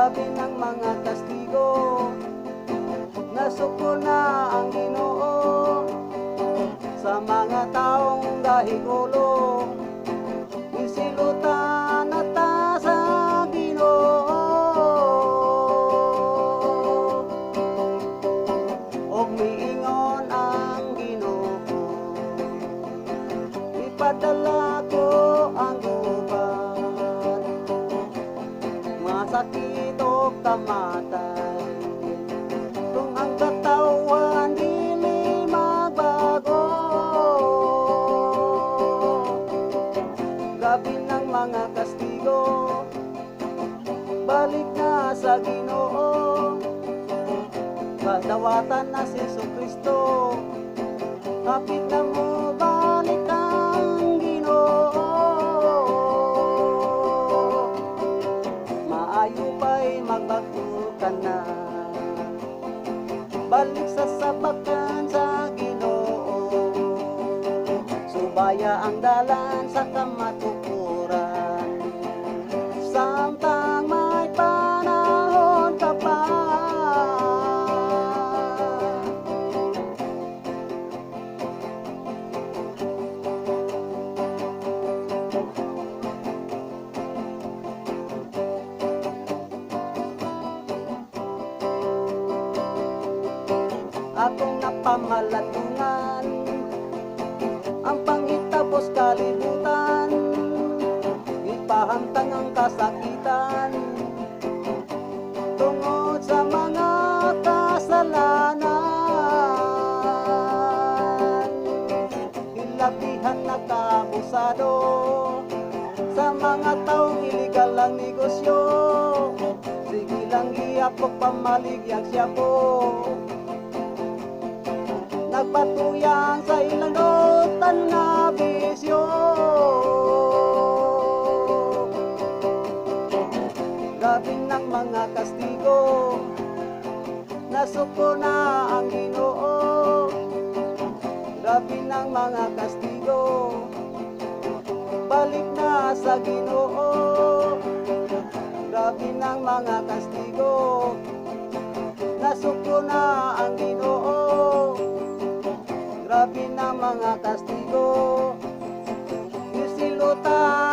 Grabe ng mga kastigo, nasuko na ang Ginoo sa mga taong dahigulo. Isilutan na ta sa Ginoo, og miingon ang Ginoo, ipadala ko ang uban, masakit o kamatay, kung ang katawan dili magbago. Grabe ng mga kastigo, balik na sa Ginoo, padawatan na si Jesucristo, kapit na mo balik ang Ginoo. Maayo pa'y magbago ka na, balik sa sabakan sa Ginoo, subaya ang dalan sa kamatukuran, samtang may panahon ka pa. Akong napamalatungan ang pangitapos kalibutan, ipahamtang ang kasakitan tungod sa mga kasalanan. Hilabihan na kaabusado sa mga taong iligal ang negosyo, sige lang iapok pamaligyag siya po, nagpatuyang sa ilang dotan na bisyo. Grabe ng mga kastigo, nasuko na ang Ginoo. Grabe ng mga kastigo, balik na sa Ginoo. Grabe ng mga kastigo, nasuko na ang Ginoo. Grabe na mga kastigo, isilutan